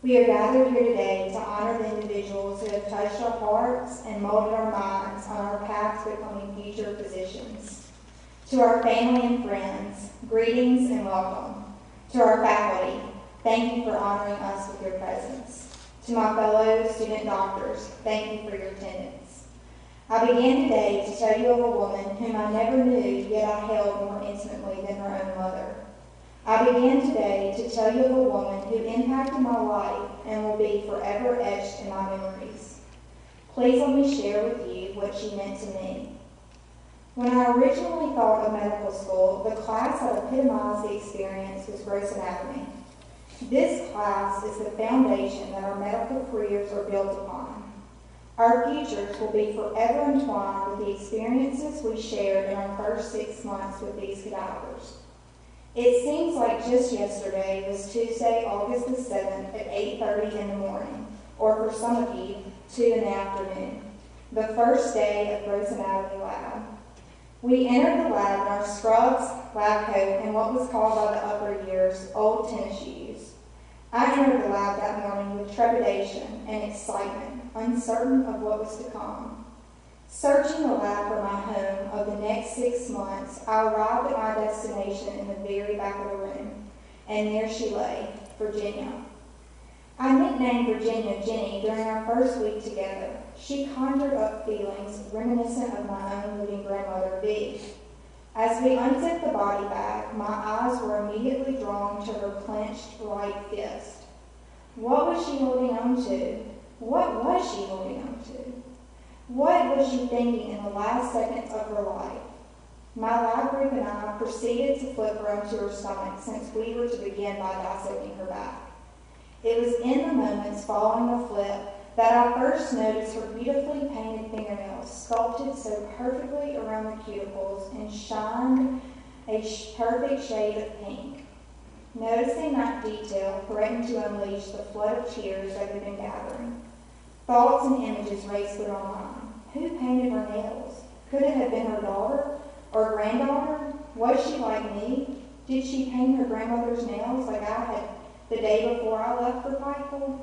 We are gathered here today to honor the individuals who have touched our hearts and molded our minds on our path to becoming future physicians. To our family and friends, greetings and welcome. To our faculty, thank you for honoring us with your presence. To my fellow student doctors, thank you for your attendance. I began today to tell you of a woman whom I never knew, yet I held more intimately than her own mother. I began today to tell you of a woman who impacted my life and will be forever etched in my memories. Please let me share with you what she meant to me. When I originally thought of medical school, the class that epitomized the experience was gross anatomy. This class is the foundation that our medical careers are built upon. Our futures will be forever entwined with the experiences we shared in our first 6 months with these cadavers. It seems like just yesterday was Tuesday, August the 7th at 8:30 in the morning, or for some of you, 2 in the afternoon, the first day of gross anatomy lab. We entered the lab in our scrubs, lab coat, and what was called by the upper years, old tennis shoes. I entered the lab that morning with trepidation and excitement, uncertain of what was to come. Searching the lab for my home of the next 6 months, I arrived at my destination in the very back of the room, and there she lay, Virginia. I nicknamed Virginia Jenny during our first week together. She conjured up feelings reminiscent of my own living grandmother, V. As we unzipped the body bag, my eyes were immediately drawn to her clenched right fist. What was she holding on to? What was she holding on to? What was she thinking in the last seconds of her life? My lab group and I proceeded to flip her onto her stomach since we were to begin by dissecting her back. It was in the moments following the flip that I first noticed her beautifully painted fingernails sculpted so perfectly around the cuticles and shined a perfect shade of pink. Noticing that detail threatened to unleash the flood of tears that had been gathering. Thoughts and images raced through my mind. Who painted her nails? Could it have been her daughter or granddaughter? Was she like me? Did she paint her grandmother's nails like I had the day before I left for Pikeville?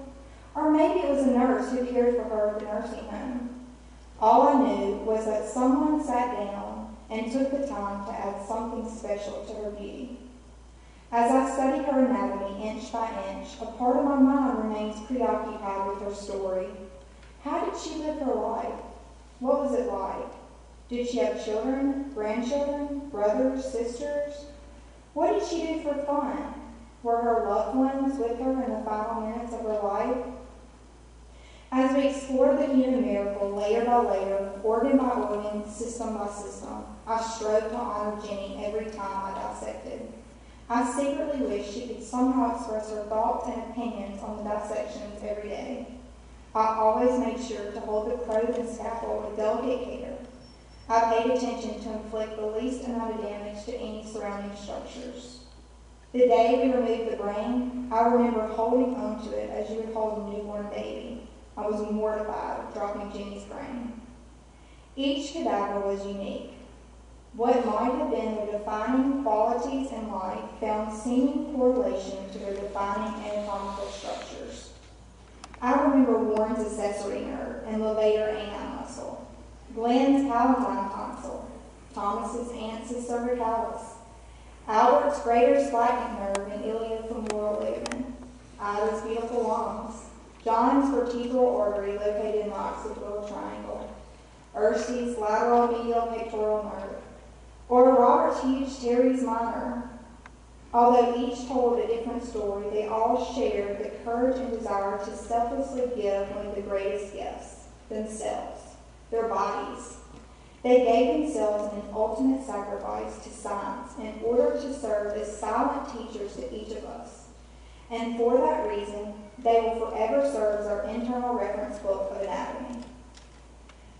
Or maybe it was a nurse who cared for her at the nursing home. All I knew was that someone sat down and took the time to add something special to her beauty. As I studied her anatomy inch by inch, a part of my mind remains preoccupied with her story. How did she live her life? What was it like? Did she have children, grandchildren, brothers, sisters? What did she do for fun? Were her loved ones with her in the final minutes of her life? As we explored the human miracle layer by layer, organ by organ, system by system, I strove to honor Jenny every time I dissected. I secretly wished she could somehow express her thoughts and opinions on the dissections every day. I always made sure to hold the probe and scalpel with delicate care. I paid attention to inflict the least amount of damage to any surrounding structures. The day we removed the brain, I remember holding onto it as you would hold a newborn baby. I was mortified of dropping Jenny's brain. Each cadaver was unique. What might have been their defining qualities in life found seeming correlation to their defining anatomical structures. I remember Warren's accessory nerve and levator ani muscle, Glenn's palatine tonsil, Thomas's ansus cervicalis, Albert's greater splenic nerve and iliofemoral ligament, Ida's beautiful lungs, John's vertebral artery located in the occipital triangle, Ursi's lateral medial pectoral nerve, or Robert's huge teres minor. Although each told a different story, they all shared the courage and desire to selflessly give one of the greatest gifts, themselves, their bodies. They gave themselves in an ultimate sacrifice to science in order to serve as silent teachers to each of us. And for that reason, they will forever serve as our internal reference book of anatomy.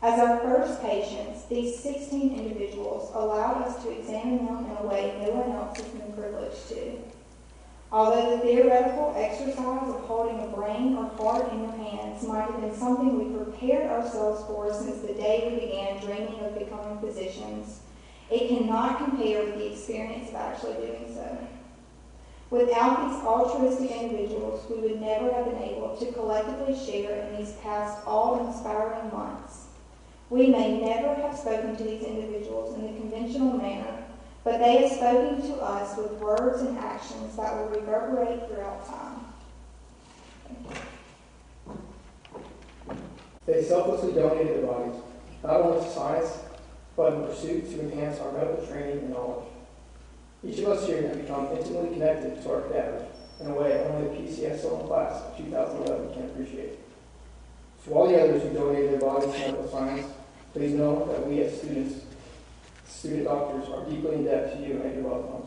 As our first patients, these 16 individuals allowed us to examine them in a way no one else has been privileged to. Although the theoretical exercise of holding a brain or heart in your hands might have been something we prepared ourselves for since the day we began dreaming of becoming physicians, it cannot compare with the experience of actually doing so. Without these altruistic individuals, we would never have been able to collectively share in these past awe-inspiring months. We may never have spoken to these individuals in the conventional manner, but they have spoken to us with words and actions that will reverberate throughout time. They selflessly donated their bodies, not only to science, but in pursuit to enhance our medical training and knowledge. Each of us here have become intimately connected to our cadavers in a way only the PCSOM class of 2011 can appreciate. To all the others who donated their bodies to medical science, please know that we as student doctors, are deeply in debt to you and your loved ones.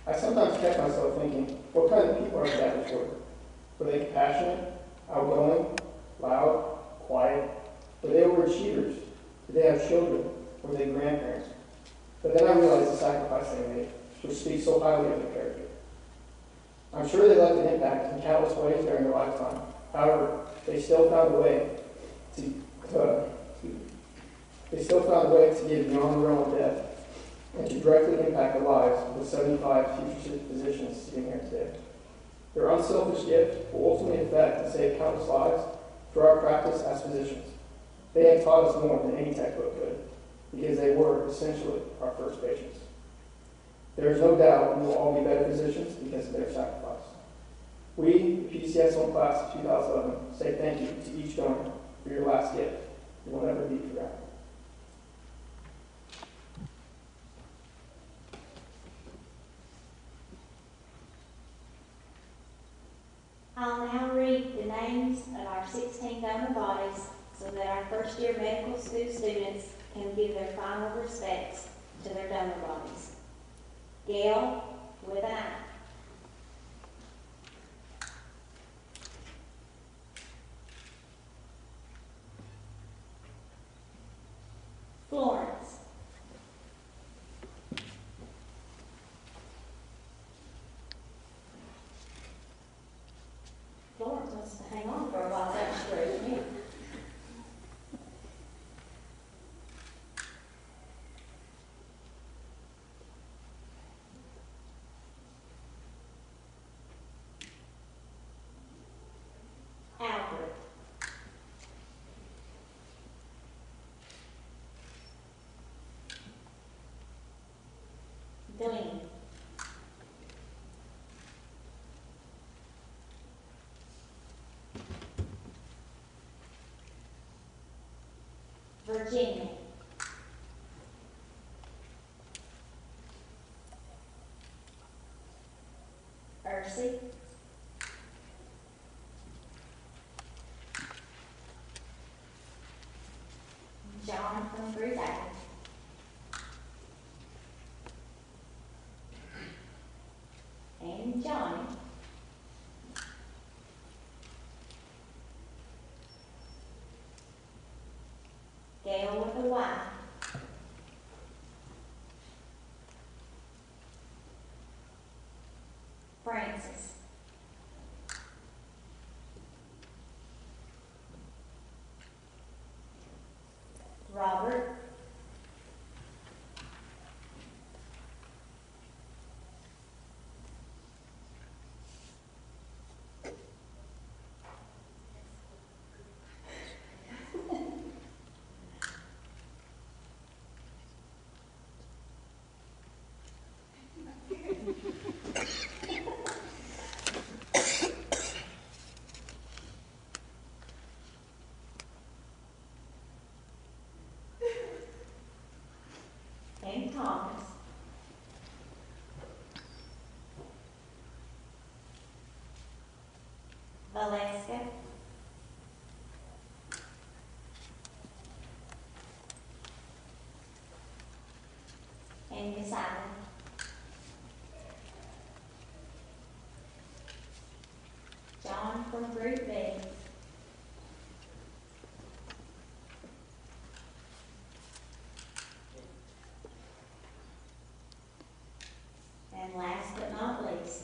I sometimes catch myself thinking, what kind of people our cadavers were? Were they compassionate, outgoing, loud, quiet? Were they overachievers? Did they have children? Were they grandparents? But then I realized the sacrifice they made, which speaks so highly of their character. I'm sure they left an impact in countless ways during their lifetime. However, they still found a way to give beyond the realm of death and to directly impact the lives of the 75 future physicians sitting here today. Their unselfish gift will ultimately affect and save countless lives through our practice as physicians. They have taught us more than any textbook could, because they were essentially our first patients. There is no doubt we will all be better physicians because of their sacrifice. We, the PCSOM class of 2011, say thank you to each donor for your last gift. It will never be forgotten. I'll now read the names of our 16 donor bodies so that our first-year medical school students can give their final respects to their donor bodies. Gail, with an I. Florence. Florence wants to hang on for a while. That's true. Yeah. Albert. Glenn. Virginia. Ursi. John from Group A. And Johnny. Gail with a Y. Francis. Robert. And Thomas. Valeska. And Miss Allen. John from Group B. And last but not least,